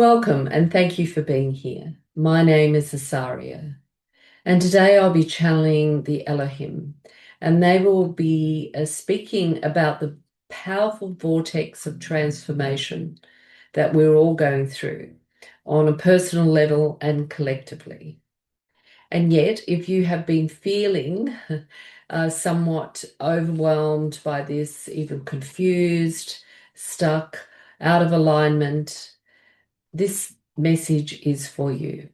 Welcome and thank you for being here. My name is Isaria, and today I'll be channeling the Elohim, and they will be speaking about the powerful vortex of transformation that we're all going through on a personal level and collectively. And yet, if you have been feeling somewhat overwhelmed by this, even confused, stuck, out of alignment, this message is for you.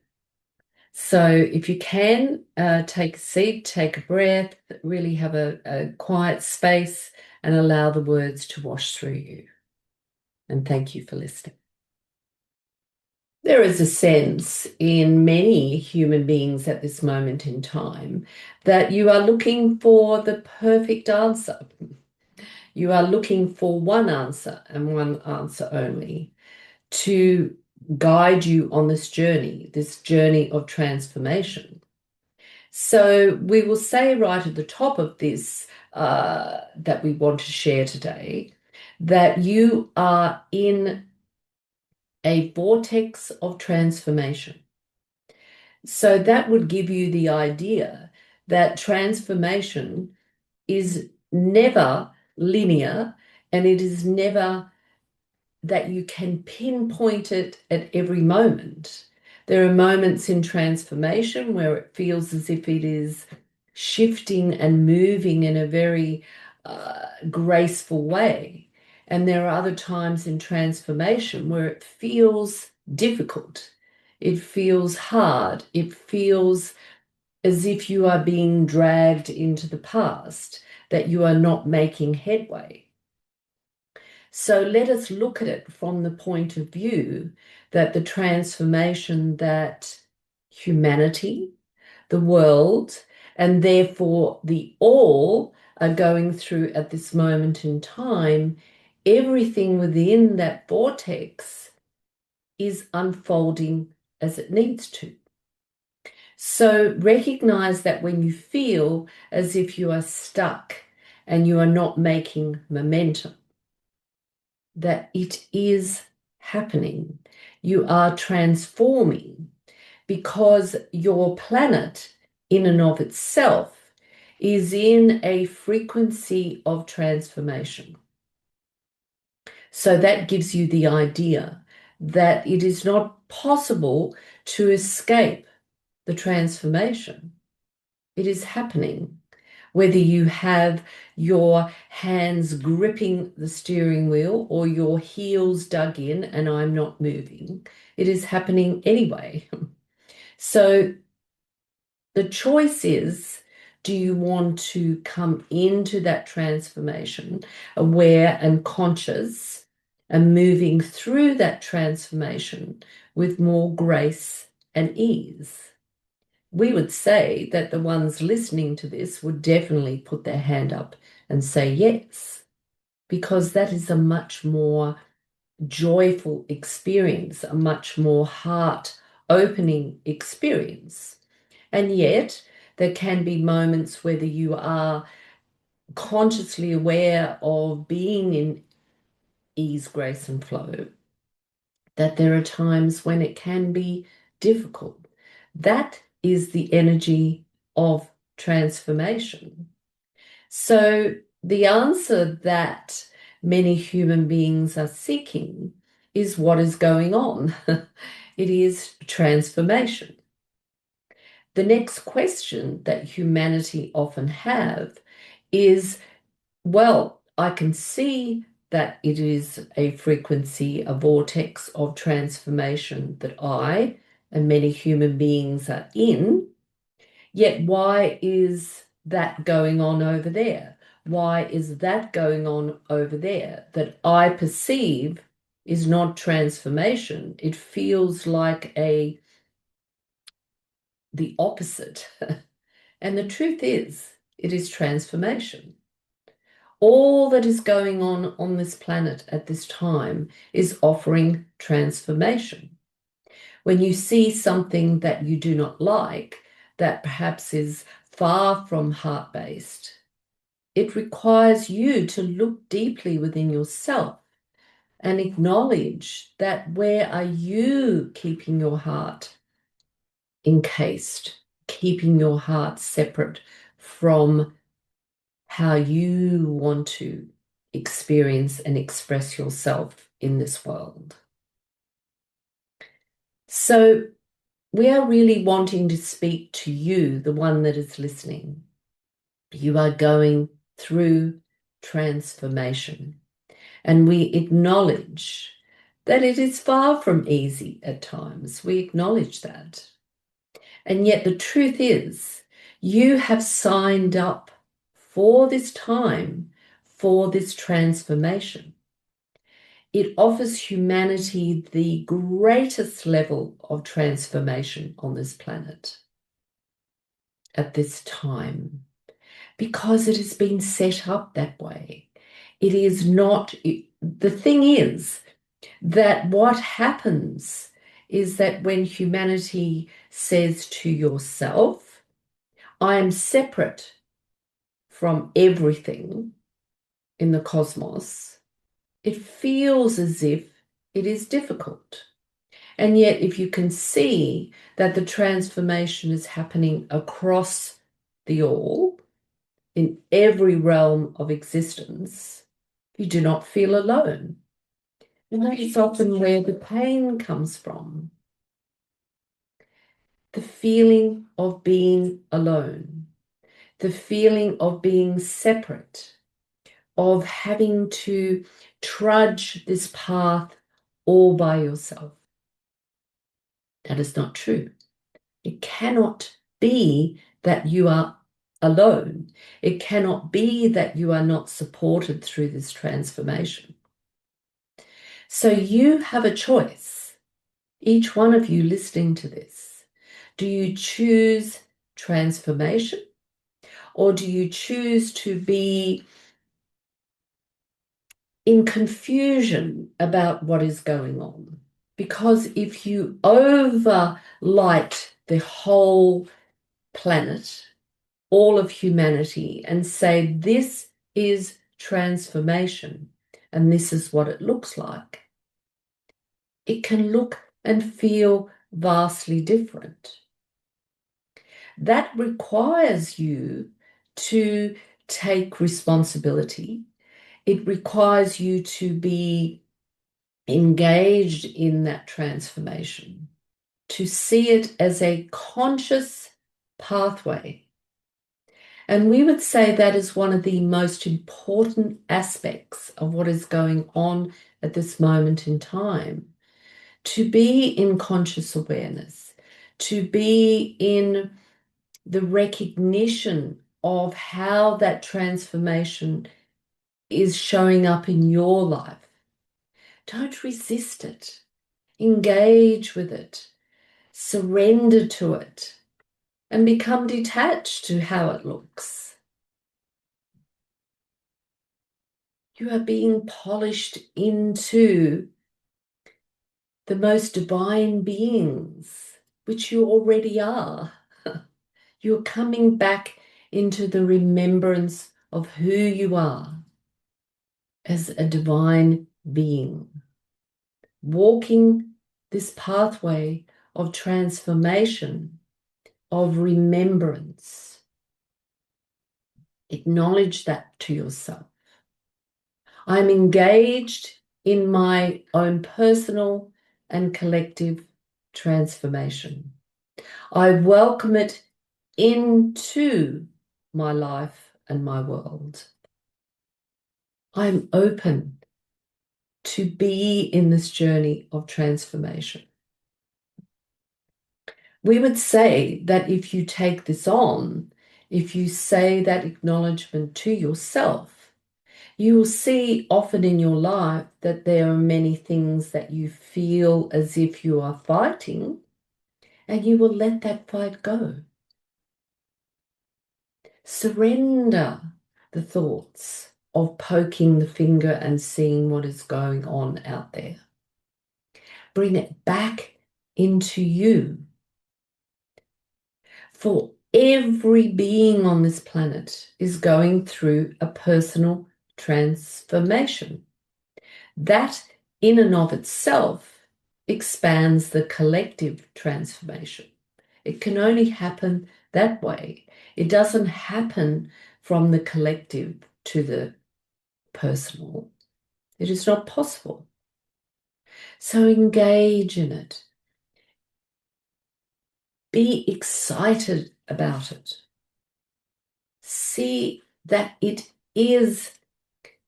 So if you can, take a seat, take a breath, really have a quiet space and allow the words to wash through you. And thank you for listening. There is a sense in many human beings at this moment in time that you are looking for the perfect answer. You are looking for one answer and one answer only to guide you on this journey of transformation. So we will say right at the top of this that we want to share today that you are in a vortex of transformation. So that would give you the idea that transformation is never linear and it is never that you can pinpoint it at every moment. There are moments in transformation where it feels as if it is shifting and moving in a very graceful way. And there are other times in transformation where it feels difficult. It feels hard. It feels as if you are being dragged into the past, that you are not making headway. So let us look at it from the point of view that the transformation that humanity, the world, and therefore the all are going through at this moment in time, everything within that vortex is unfolding as it needs to. So recognize that when you feel as if you are stuck and you are not making momentum, that it is happening. You are transforming because your planet in and of itself is in a frequency of transformation. So that gives you the idea that it is not possible to escape the transformation. It is happening. Whether you have your hands gripping the steering wheel or your heels dug in and I'm not moving, it is happening anyway. So the choice is, do you want to come into that transformation aware and conscious and moving through that transformation with more grace and ease? We would say that the ones listening to this would definitely put their hand up and say yes, because that is a much more joyful experience, a much more heart-opening experience. And yet, there can be moments whether you are consciously aware of being in ease, grace, and flow, that there are times when it can be difficult. That is the energy of transformation. So the answer that many human beings are seeking is what is going on. It is transformation. The next question that humanity often have is, well, I can see that it is a frequency, a vortex of transformation that I and many human beings are in. Yet why is that going on over there? Why is that going on over there that I perceive is not transformation? It feels like the opposite. And the truth is, it is transformation. All that is going on this planet at this time is offering transformation. When you see something that you do not like, that perhaps is far from heart-based, it requires you to look deeply within yourself and acknowledge that where are you keeping your heart encased, keeping your heart separate from how you want to experience and express yourself in this world. So we are really wanting to speak to you, the one that is listening. You are going through transformation, and we acknowledge that it is far from easy at times. We acknowledge that. And yet the truth is, you have signed up for this time, for this transformation. It offers humanity the greatest level of transformation on this planet at this time, because it has been set up that way. It is not, the thing is that what happens is that when humanity says to yourself, I am separate from everything in the cosmos, it feels as if it is difficult. And yet, if you can see that the transformation is happening across the all, in every realm of existence, you do not feel alone. And that is often where the pain comes from. The feeling of being alone, the feeling of being separate, of having to trudge this path all by yourself. That is not true. It cannot be that you are alone. It cannot be that you are not supported through this transformation. So you have a choice, each one of you listening to this. Do you choose transformation, or do you choose to be in confusion about what is going on? Because if you overlight the whole planet, all of humanity, and say this is transformation and this is what it looks like, it can look and feel vastly different. That requires you to take responsibility. It requires you to be engaged in that transformation, to see it as a conscious pathway. And we would say that is one of the most important aspects of what is going on at this moment in time. To be in conscious awareness, to be in the recognition of how that transformation is showing up in your life. Don't resist it. Engage with it. Surrender to it. And become detached to how it looks. You are being polished into the most divine beings, which you already are. You're coming back into the remembrance of who you are as a divine being, walking this pathway of transformation, of remembrance. Acknowledge that to yourself. I'm engaged in my own personal and collective transformation. I welcome it into my life and my world. I'm open to be in this journey of transformation. We would say that if you take this on, if you say that acknowledgement to yourself, you will see often in your life that there are many things that you feel as if you are fighting, and you will let that fight go. Surrender the thoughts of poking the finger and seeing what is going on out there. Bring it back into you. For every being on this planet is going through a personal transformation. That in and of itself expands the collective transformation. It can only happen that way. It doesn't happen from the collective to the personal. It is not possible. So engage in it. Be excited about it. See that it is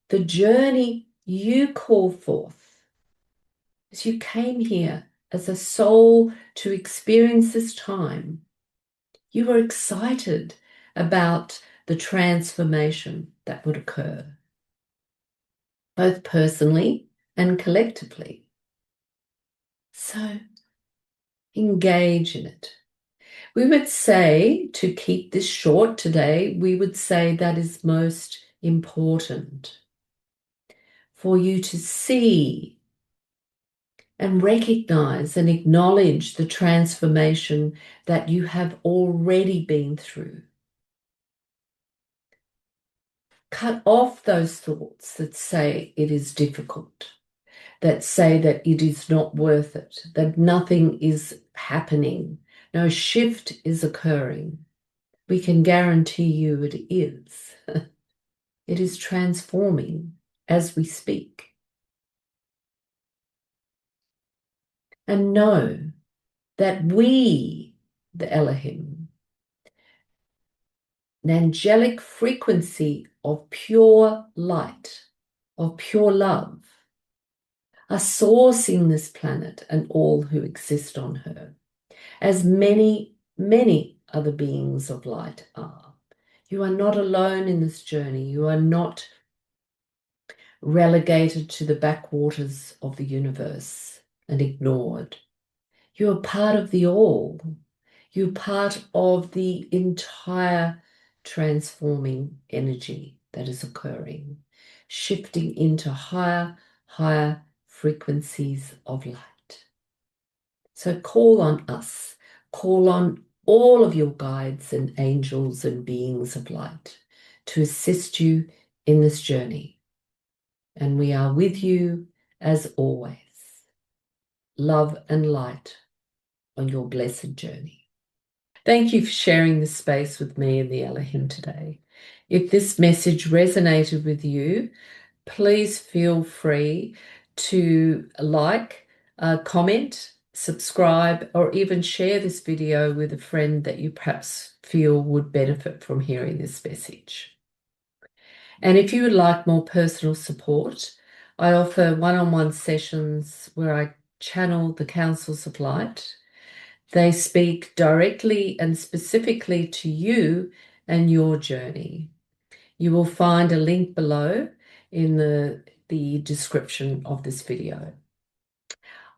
the journey you call forth. As you came here as a soul to experience this time, you were excited about the transformation that would occur, both personally and collectively. So engage in it. We would say, to keep this short today, we would say that is most important for you to see and recognize and acknowledge the transformation that you have already been through. Cut off those thoughts that say it is difficult, that say that it is not worth it, that nothing is happening, no shift is occurring. We can guarantee you it is. It is transforming as we speak. And know that we, the Elohim, an angelic frequency of pure light, of pure love, are sourcing this planet and all who exist on her, as many, many other beings of light are. You are not alone in this journey. You are not relegated to the backwaters of the universe and ignored. You are part of the all. You're part of the entire transforming energy that is occurring, shifting into higher, higher frequencies of light. So call on us, call on all of your guides and angels and beings of light to assist you in this journey. And we are with you as always. Love and light on your blessed journey. Thank you for sharing this space with me and the Elohim today. If this message resonated with you, please feel free to like, comment, subscribe, or even share this video with a friend that you perhaps feel would benefit from hearing this message. And if you would like more personal support, I offer one-on-one sessions where I channel the councils of light. They speak directly and specifically to you and your journey. You will find a link below in the description of this video.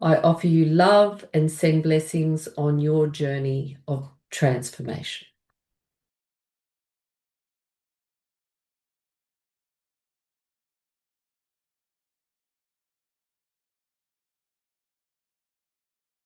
I offer you love and send blessings on your journey of transformation.